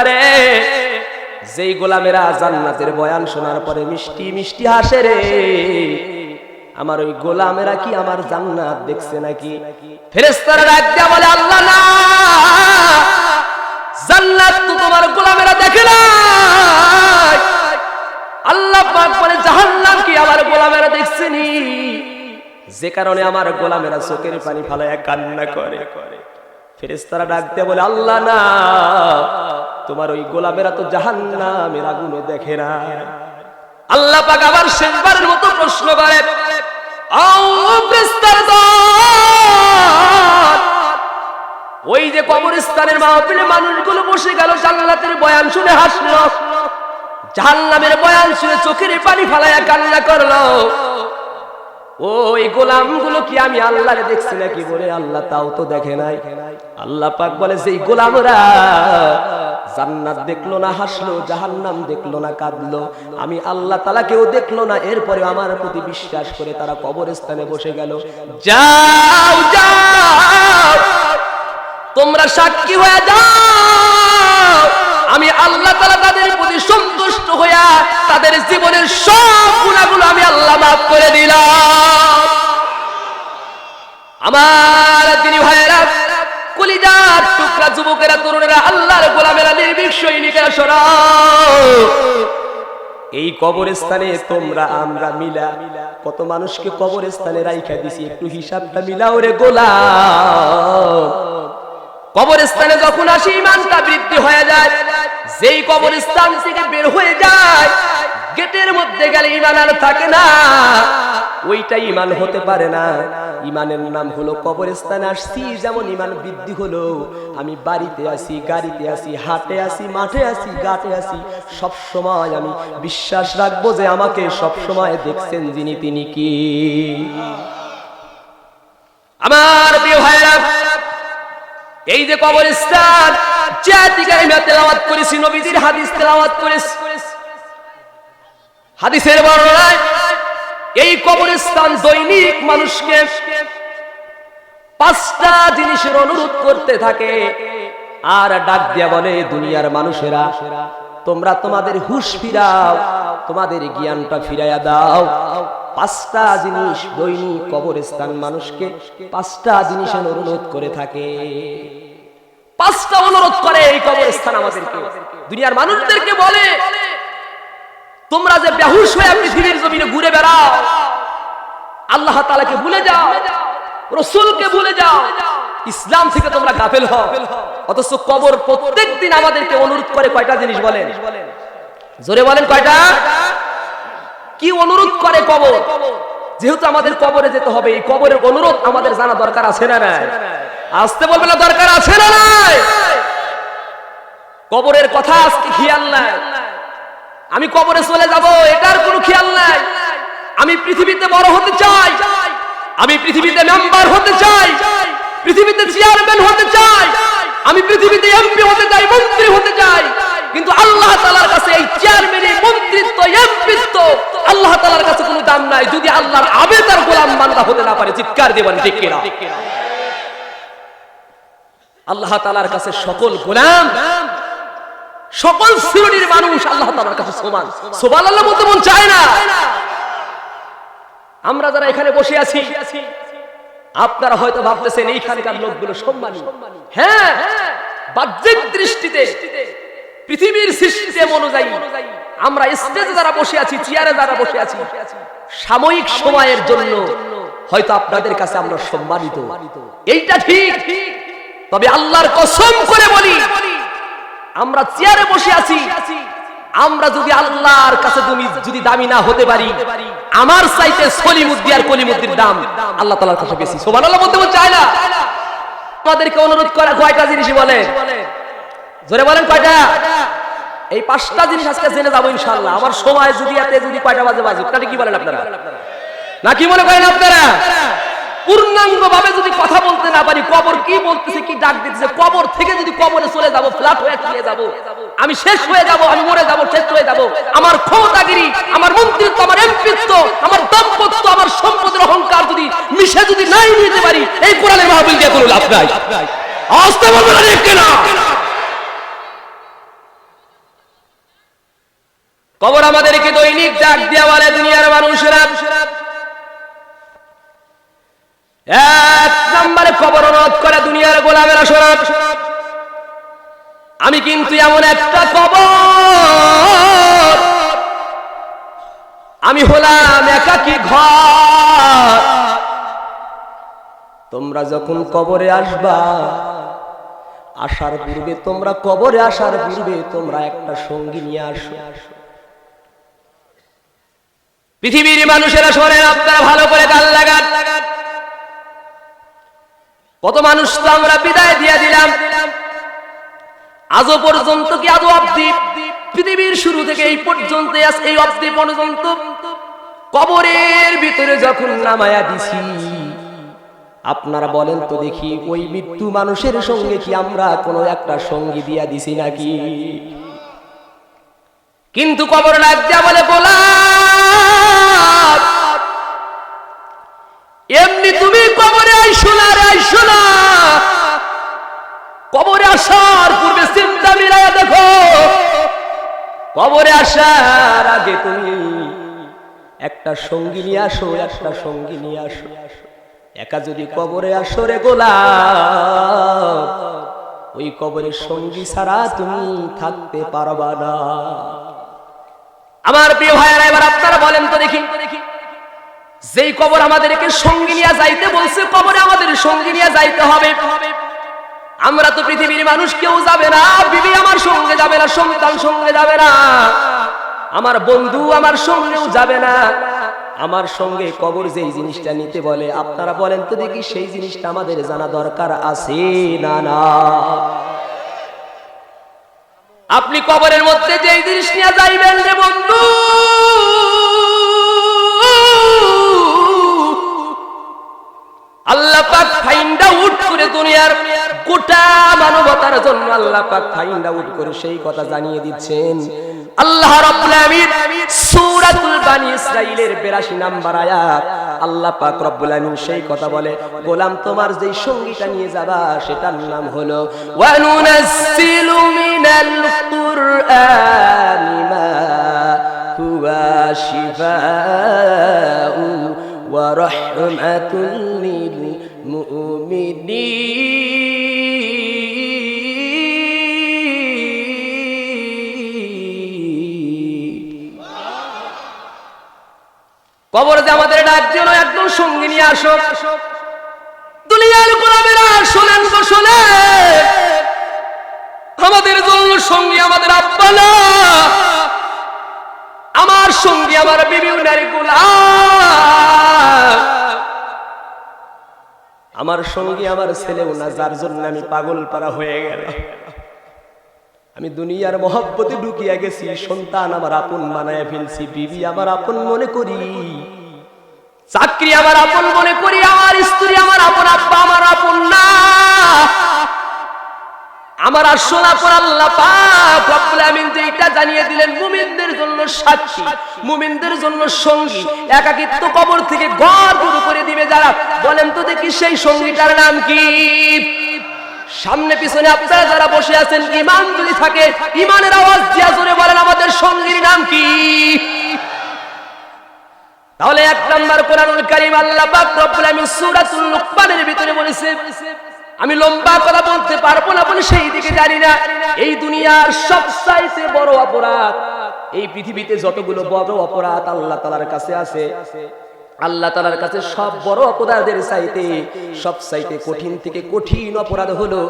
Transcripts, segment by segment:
রে যেই গোলামেরা জান্নাতের বয়ান শোনার পরে মিষ্টি মিষ্টি হাসে রে, আমার ওই গোলামেরা কি আমার জান্নাত দেখছে নাকি? ফেরেশতারা ডাক দিয়া বলে আল্লাহ না, জান্নাত তো তোমার গোলামেরা দেখে না। আল্লাহ পাক বলে জাহান্নাম কি আমার গোলামেরা দেখছেনি, যে কারণে আমার গোলামেরা চোখের পানি ফালায়া কান্না করে। ফেরেশতারা ডাক দিয়ে বলে আল্লাহ না, তোমার ওই গোলামেরা তো জাহান্নামের আগুনে দেখে না। আল্লাহ পাক আবার শেষবারের মতো প্রশ্ন করে, ওই যে কবরস্থানের মাহফিলে মানুষগুলো বসে গেল, জান্নাতের বয়ান শুনে হাসলো, জাহান্নামের বয়ান শুনে চোখের পানি ফালায়া কান্না করলো, ওই গোলামগুলো কি আমি আল্লাহরে দেখছি নাকি? বলে আল্লাহ তাও তো দেখে নাই। আল্লাহ পাক বলে সেই গোলামরা জান্নাত দেখলো না হাসলো, জাহান্নাম দেখলো না কাঁদলো, আমি আল্লাহ তাআলা কেউ দেখলো না, এরপরে আমার প্রতি বিশ্বাস করে তারা কবরস্থানে বসে গেল। যাও যাও তোমরা সাক্ষী হয়ে যাও, আমি আল্লাহ তাআলা তাদের প্রতি সন্তুষ্ট হইয়া তাদের জীবনের সব গুনাহগুলো আমি আল্লাহ মাফ করে দিলাম। আমার দিনী ভাইয়েরা, কলিজার টুকরা যুবকেরা, তরুণেরা, আল্লাহর গোলামেরা, নির্ভীক সৈনিকেরা শোনাও, এই কবরস্থানে তোমরা আমরা মিলা কত মানুষকে কবরস্থানে রাইখা দিছি, একটু হিসাবটা মিলাও রে গোলাম। কবরস্থানে যখন আসি ইমানটা বৃদ্ধি হয়ে যায়, যেই কবরস্থান থেকে বের হয়ে যায় গেটের মধ্যে গেলে ইমান আর থাকে না, ওইটা ইমান হতে পারে না। ইমানের নাম হলো কবরস্থানে আসছি, যেমন ইমান বৃদ্ধি হলো, আমি বাড়িতে আসি, গাড়িতে আসি, হাটে আসি, মাঠে আসি, ঘাটে আসি, সব সময় আমি বিশ্বাস রাখবো যে আমাকে সব সময় দেখছেন যিনি, তিনি কি? আমার প্রিয় ভাইরা, এই যে কবরস্থান জাতিকে আমি তেলাওয়াত করেছি, নবীজির হাদিস তেলাওয়াত করেছি, হাদিসের বর্ণনায় এই কবরস্থান দৈনিক মানুষকে 5টা জিনিসের অনুরোধ করতে থাকে, আর ডাক দিয়া বলে দুনিয়ার মানুষেরা তোমরা তোমাদের হুঁশ ফিরাও, তোমাদের জ্ঞানটা ফিরাইয়া দাও। 5টা জিনিস দৈনিক কবরস্থান মানুষকে 5টা জিনিসের অনুরোধ করে থাকে। 5টা অনুরোধ করে এই কবরস্থান আমাদেরকে, দুনিয়ার মানুষদেরকে বলে তোমরা যে বেহুশ হয়ে পৃথিবীর জমিনে ঘুরে বেড়াও, আল্লাহ তাআলাকে ভুলে যাও, রাসূলকে ভুলে যাও, ইসলাম থেকে তোমরা গাফেল হও, অথচ কবর প্রত্যেকদিন আমাদেরকে অনুরোধ করে কয়টা জিনিস বলেন? জোরে বলেন কয়টা? কি অনুরোধ করে কবর? যেহেতু আমাদের কবরে যেতে হবে, এই কবরের অনুরোধ আমাদের জানা দরকার আছে না নাই? আসতে বলবে না, দরকার আছে না নাই? কবরের কথা আজকে খেয়াল নাই, আমি কবরে চলে যাব এটার কোনো খেয়াল নাই। আমি পৃথিবীতে বড় হতে চাই, আমি পৃথিবীতে মেম্বার হতে চাই, পৃথিবীতে চেয়ারম্যান হতে চাই, আমি পৃথিবীতে এমপি হতে চাই, মন্ত্রী হতে চাই, কিন্তু আল্লাহ তাআলার কাছে এই চেয়ারম্যানি, মন্ত্রিত্ব, এমপিত্ব আল্লাহ তাআলার কাছে কোনো দাম নাই যদি আল্লাহর আবেদার গোলাম বান্দা হতে না পারে। চিৎকার দিবেন ঠিক কিনা? আল্লাহ তাআলার কাছে সকল গোলাম, সকল শ্রেণীর মানুষ আল্লাহ তাআলার কাছে সমান। সুবহানাল্লাহ বলতে মন চায় না? আমরা যারা এখানে বসে আছি, আপনারা হয়তো ভাবতেছেন এইখানকার লোকগুলো সম্মানী। হ্যাঁ, বাহ্যিক দৃষ্টিতে পৃথিবীর সিস্টেম অনুযায়ী আমরা স্টেজে যারা বসে আছি, চেয়ারে যারা বসে আছি, সাময়িক সময়ের জন্য হয়তো আপনাদের কাছে আমরা সম্মানিত, এইটা ঠিক। তবে আল্লাহর কসম করে বলি, আমরা চেয়ারে বসে আছি, আমরা যদি আল্লাহর কাছে যদি দামি না হতে পারি, আমার চাইতে সলিমুদ্দিন আর কলিমুদ্দির দাম আল্লাহ তাআলার কাছে বেশি। সুবহানাল্লাহ বলতে মন চায় না? আমাদেরকে অনুরোধ করা কয়টা জিনিস বলে? জোরে বলেন কয়টা? এই 5টা জিনিস আজকে জেনে যাবো ইনশাআল্লাহ। আমার সময় যদি এতে যদি কয়টা বাজে বাজুক, তাহলে কি বলেন আপনারা? না কি মনে করেন আপনারা? পূর্ণাঙ্গ ভাবে যদি কথা বলতে না পারি, কবর কি বলতেছে, কি ডাক দিতেছে, কবর থেকে যদি কবরে চলে যাব, ফ্ল্যাট হয়ে চলে যাব, আমি শেষ হয়ে যাব, আমি মরে যাব, শেষ হয়ে যাব, আমার ক্ষমতাগিরি, আমার মন্ত্রিত্ব, আমার এমপিত্ব, আমার দাম্পত্য, আমার সম্পদের অহংকার যদি মিশে যদি নাই নিতে পারি, এই কোরআনের মাহফিল দিয়ে কোনো লাভ নাই। আসতে বলবো না ঠিক কিনা? কবর আমাদেরকে দৈনিক ডাক দিয়া বলে, দুনিয়ার মানুষেরা, এক নম্বরে কবর অনুরোধ করে, দুনিয়ার গোলামেরা শোনো, আমি কিন্তু এমন একটা কবর, আমি হলাম একাকী ঘর। তোমরা যখন কবরে আসবা, আসার পূর্বে তোমরা কবরে আসার পূর্বে তোমরা একটা সঙ্গী নিয়ে আসো। পৃথিবীর মানুষেরা শোনেন, আপনারা ভালো করে কান লাগান। কত মানুষ তো আমরা বিদায় দিয়ে দিলাম, আজও পর্যন্ত কি আজও অবধি পৃথিবীর শুরু থেকে এই পর্যন্ত এই অবধি পর্যন্ত কবরের ভিতরে যখন নামায়া দিছি, আপনারা বলেন তো দেখি, ওই মৃত্যু মানুষের সঙ্গে কি আমরা কোনো একটা সঙ্গী দিয়া দিছি নাকি? কিন্তু কবর ডাক দিয়া বলে, গোলাম, এমনি তুমি কবরে আইসো না রে, আইসো না। কবরে আসার পূর্বে চিন্তা মিলাইয়া দেখো, কবরে আসার আগে তুমি একটা সঙ্গী নিয়ে আসো, একটা সঙ্গী নিয়ে আসো। একা যদি কবরে আসো রে গোলাম, ওই কবরের সঙ্গী ছাড়া তুমি থাকতে পারবা না। আমার প্রিয় ভাইয়েরা, এবার আপনারা বলেন তো দেখি, যেই কবর আমাদেরকে সঙ্গী নিয়ে যাইতে বলছে, কবরে আমাদের সঙ্গী নিয়ে যাইতে হবে। আমরা তো পৃথিবীর মানুষ, কেউ যাবে না, বিবি আমার সঙ্গে যাবে না, সন্তান সঙ্গে যাবে না, আমার বন্ধু আমার সঙ্গেও যাবে না। আমার সঙ্গে কবর যেই জিনিসটা নিতে বলে, আপনারা বলেন তো দেখি, সেই জিনিসটা আমাদের জানা দরকার আছে না? না। আপনি কবরের মধ্যে যেই জিনিস নিয়ে যাইবেন রে বন্ধু, আল্লাহ পাক ফাইন্ড আউট করে দুনিয়ার গোটা মানবতার জন্য আল্লাহ পাক ফাইন্ড আউট করে সেই কথা জানিয়ে দিচ্ছেন। আল্লাহ রাব্বুল আমিন সূরাতুল বানি ইসরাঈলের 82 নম্বর আয়াত, আল্লাহ পাক রব্বুল আমিন সেই কথা বলে, গোলাম তোমার যেই সঙ্গীটা নিয়ে যাবা সেটার নাম হলো ওয়া নুনাজ্জিলু মিনাল কুরআনি মা হুয়া শিফাউ ওয়া রাহমাতুল লিল মুমিনিন। কবর যে আমাদের ডাক দিল, একদম সঙ্গী নিয়ে আসো। দুনিয়ার গোলামেরা শোনেন তো শোনেন, আমাদের জন্য সঙ্গী আমাদের আব্বা না, আমার সঙ্গী আমার বিবি নারী গোলাম, আমার সঙ্গী আমার ছেলেও না, যার জন্য আমি পাগল পারা হয়ে গেল। আমি দুনিয়ার মহব্বতে ঢুকিয়া গেছি, সন্তান আমার আপন বানায় ফেলছি, বিবি আমার আপন মনে করি, চাকরি আমার আপন মনে করি, আমার স্ত্রী আমার আপন, আব্বা আমার আপন না, আমার আসল আপন আল্লাহ পাক রব্বুল আমিন যেটা জানিয়ে দিলেন, মুমিনদের জন্য সাক্ষী, মুমিনদের জন্য সঙ্গী, একাকিত্ব কবর থেকে ঘর দূর করে দিবে যারা, বলেন তো দেখি সেই সঙ্গীটার নাম কি? সামনে পিছনে আপনারা যারা বসে আছেন, ঈমান যদি থাকে ঈমানের আওয়াজ দিয়া জোরে বলেন, আমাদের সঙ্গীর নাম কি? তাহলে এক নাম্বার কোরআনুল কারীম আল্লাহ পাক রব্বুল আমিন সূরাতুল লুকমানের ভিতরে বলেছে, আমি লম্বা কথা বলতে পারবো না বলে সেই দিকে জানি না, এই দুনিয়ার সবচাইতে বড় অপরাধ, এই পৃথিবীতে যতগুলো বড় অপরাধ আল্লাহ তাআলার কাছে আছে, আল্লাহ তাআলার কাছে সব বড় অপরাধের চাইতে সবচাইতে কঠিন থেকে কঠিন অপরাধ হলো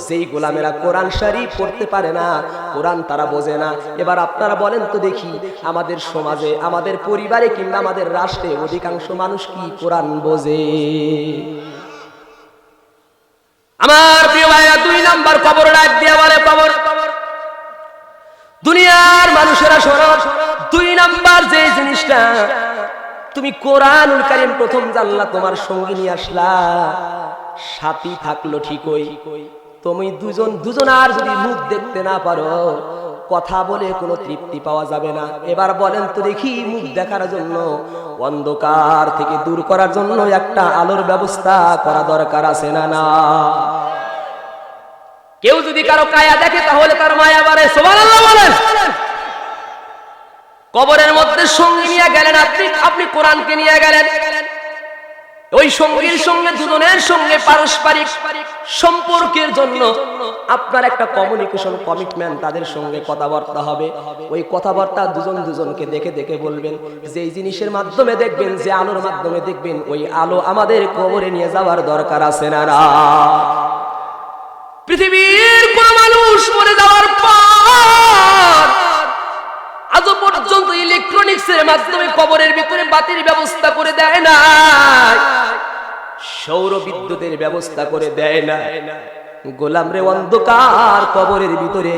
যেই গোলামেরা কোরআন শরীফ পড়তে পারে না, কোরআন তারা বোঝে না। এবার আপনারা বলেন তো দেখি, আমাদের সমাজে, আমাদের পরিবারে কিংবা আমাদের রাষ্ট্রে অধিকাংশ মানুষ কি কোরআন বোঝে? আমার প্রিয় ভাইরা, 2 নাম্বার কবর ডাক দিয়া বলে, কবর দুনিয়ার মানুষেরা শোনো, 2 নাম্বার যে জিনিসটা তুমি কোরআনুল কারীম প্রথম জানলা, তোমার সঙ্গী নিয়ে আসলা, সাথী থাকলো ঠিকই, তুমি দুজন আর যদি মুখ দেখতে না পারো, কথা বলে কোনো তৃপ্তি পাওয়া যাবে না। এবার বলেন তো দেখি, মুখ দেখার জন্য, অন্ধকার থেকে দূর করার জন্য একটা আলোর ব্যবস্থা করা দরকার আছে না? না। কেউ যদি কারো কায়া দেখে তাহলে তার মায়া বাড়ে, সুবহানাল্লাহ বলেন। কবরের মধ্যে সঙ্গী নিয়ে গেলেন আপনি কোরআনকে নিয়ে গেলেন, ওই সঙ্গীর সঙ্গে দুজনের সঙ্গে পারস্পরিক সম্পর্কের জন্য আপনার একটা কমিউনিকেশন কমিটমেন্ট, তাদের সঙ্গে কথাবার্তা হবে। ওই কথাবার্তা দুজনকে দেখে দেখে বলবেন, যে এই জিনিসের মাধ্যমে দেখবেন, যে আলোর মাধ্যমে দেখবেন, ওই আলো আমাদের কবরে নিয়ে যাওয়ার দরকার আছে না? পৃথিবীর কোন মানুষ মরে যাওয়ার পর আজ পর্যন্ত ইলেকট্রনিক্সের মাধ্যমে কবরের ভিতরে বাতির ব্যবস্থা করে দেয় না, সৌর বিদ্যুতের ব্যবস্থা করে দেয় না। গোলাম রে, অন্ধকার কবরের ভিতরে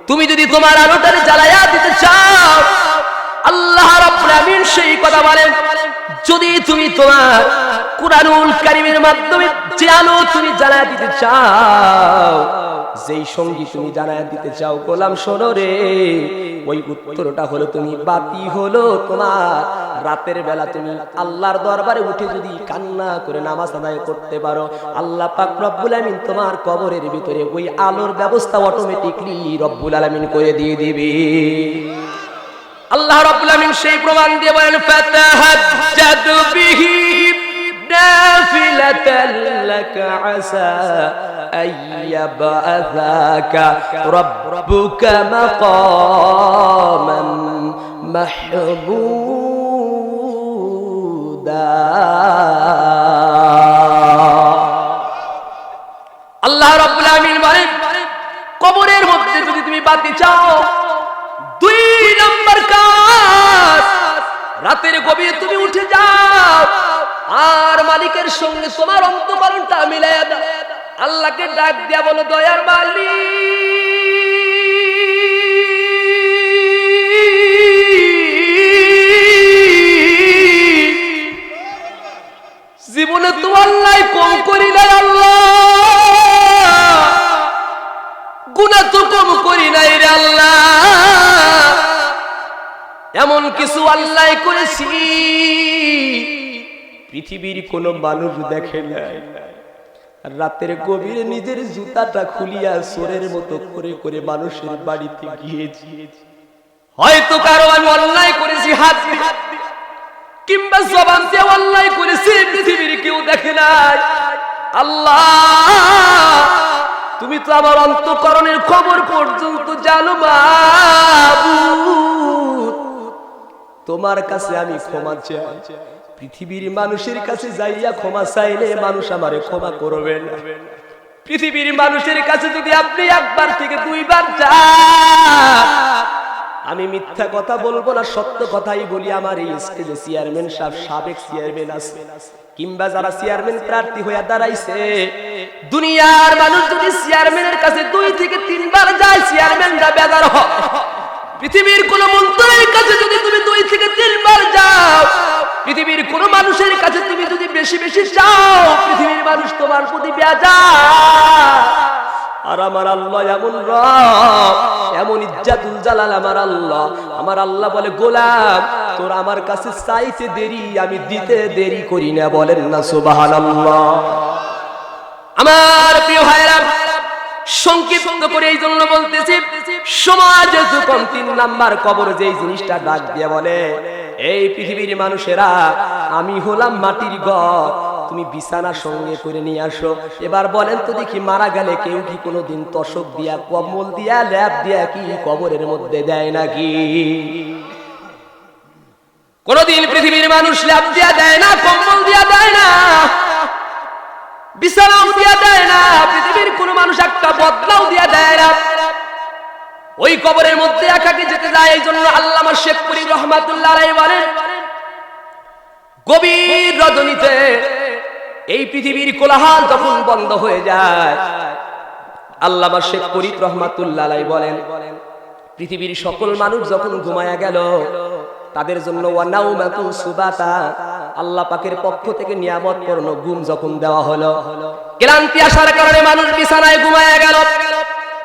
তুমি যদি তোমার আলোটারে জ্বালায়া দিতে চাও, আল্লাহ রাব্বুল আমিন সেই কথা বলেন, যদি তুমি তোমার কুরআনুল কারীমের মাধ্যমে যে আলো তুমি জ্বালায়া দিতে চাও, যেই সঙ্গী তুমি জ্বালায়া দিতে চাও, গোলাম শোনো রে, ওই উত্তরটা হলো তুমি বাতি হলো তোমার রাতের বেলা তুমি আল্লাহর দরবারে উঠে যদি কান্না করে নামাজ আদায় করতে পারো, আল্লাহ পাক রব্বুল আমিন তোমার কবরের ভিতরে ওই আলোর ব্যবস্থা অটোমেটিকলি রব্বুল আলামিন করে দিয়ে দিবে। আল্লাহ রাব্বুল আমিন সেই প্রমাণ দিয়ে বলেন, ফাতাহাজ্জাদ বিহি নাফিলাতাল লাকা আসা আইয়াবআসাকা রাব্বুকা মাকামান মাহমুদা। আল্লাহ রাব্বুল আমিন বলেন, কবরের মধ্যে যদি তুমি বাতি চাও, 2 নম্বর কাজ, রাতের গভীরে তুমি উঠে যাও আর মালিকের সঙ্গে তোমার অন্তঃকরণটা মিলাইয়া দাও। আল্লাহকে ডাক দিয়া বলো, দয়ার মালিক, জীবনে তো আল্লাহ কম করি নাই, আল্লাহ গুনাহ তো কম করি নাই রে আল্লাহ, এমন কিছু আল্লাহ করেছি পৃথিবীর কোন মানুষ দেখে নাই। রাতের গভীরে নিজের জুতাটা খুলিয়া চোরের মতো করে করে মানুষের বাড়িতে গিয়েছি, হয়তো কারো আমি অন্যায় করেছি হাত দিয়ে কিংবা জবান দিয়ে অন্যায় করেছি, পৃথিবীর কেউ দেখে নাই। আল্লাহ, তুমি তো আমার অন্তঃকরণের খবর পর্যন্ত জানো মাবুদ, তোমার কাছে আমি ক্ষমা চাই। পৃথিবীর মানুষের কাছে যাইয়া ক্ষমা চাইলে মানুষ আমারে ক্ষমা করবে না। পৃথিবীর মানুষের কাছে যদি আপনি একবার থেকে 2 বার যান, আমি মিথ্যা কথা বলবো না, সত্য কথাই বলি। আমার এই স্টেজে চেয়ারম্যান সাহেব, সাবেক চেয়ারম্যান আছে কিংবা যারা চেয়ারম্যান প্রার্থী হয়ে দাঁড়াইছে, দুনিয়ার মানুষ যদি চেয়ারম্যানের কাছে 2 থেকে 3 বার যায়, চেয়ারম্যানরা বেজার হয়। পৃথিবীর কোন মন্ত্রীর কাছে যদি তুমি 2 থেকে 3 বার যাও, পৃথিবীর কোন মানুষের কাছে তুমি যদি বেশি বেশি যাও, পৃথিবীর মানুষ তোমার প্রতি বেজার। আর আমার আল্লাহ এমন রব, এমন ইজ্জাতুল জালাল আমার আল্লাহ বলে, গোলাম তোর আমার কাছে চাইতে দেরি, আমি দিতে দেরি করি না। বলেন না সুবহানাল্লাহ। আমার প্রিয় ভাইরা, সংক্ষিপ্ত করে এই জন্য বলতেছি, সমাজে যখন 3 নাম্বার কবর যেই জিনিসটা ডাক দিয়ে বলে, এই পৃথিবীর মানুষেরা আমি হলাম মাটির ঘর, তুমি বিছানা সঙ্গে করে নিয়ে আসো। এবার বলেন তো দেখি, মারা গেলে কেউ কি কোনোদিন তসক দিয়া, কম্বল দিয়া, ল্যাপ দিয়া কি কবরের মধ্যে দেয় নাকি? কোনদিন পৃথিবীর মানুষ ল্যাপ দিয়া দেয় না, কম্বল দিয়া দেয় না, বিছানাও দিয়া দেয় না। পৃথিবীর কোন মানুষ একটা বদলাও দিয়া দেয় না। ওই কবরের মধ্যে একাকি যেতে যায়। এই জন্য আল্লামা শেখ পুরী রহমাতুল্লাহ আলাইহি বলেন, গভীর রজনীতে এই পৃথিবীর কোলাহল যখন বন্ধ হয়ে যায়, আল্লামা শেখ পুরী রহমাতুল্লাহ আলাইহি বলেন, পৃথিবীর সকল মানুষ যখন ঘুমায়া গেল, তাদের জন্য ওয়ানাউমাতু সুবাতা, আল্লাহ পাকের পক্ষ থেকে নিয়ামতপূর্ণ ঘুম যখন দেওয়া হলো। ক্লান্তি আসার কারণে মানুষ বিছানায় ঘুমায়া গেল,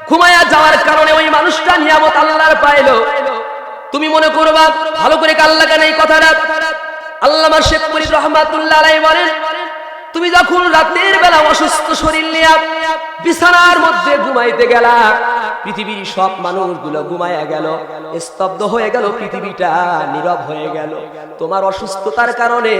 ঘুমায়া যাওয়ার কারণে ওই মানুষটা নিয়ামত আল্লাহর পাইলো। তুমি মনে করবা ভালো করে আল্লাহ কেন এই কথাটা। আল্লামা শেখ পুরী রহমাতুল্লাহ আলাইহি বলেন, তুমি যখন রাতের বেলা অসুস্থ শরীর নিয়ে বিছানার মধ্যে ঘুমাইতে গেলা, পৃথিবীর সব মানুষগুলো ঘুমায়া গেল, স্তব্ধ হয়ে গেল, পৃথিবীটা নীরব হয়ে গেল। তোমার অসুস্থতার কারণে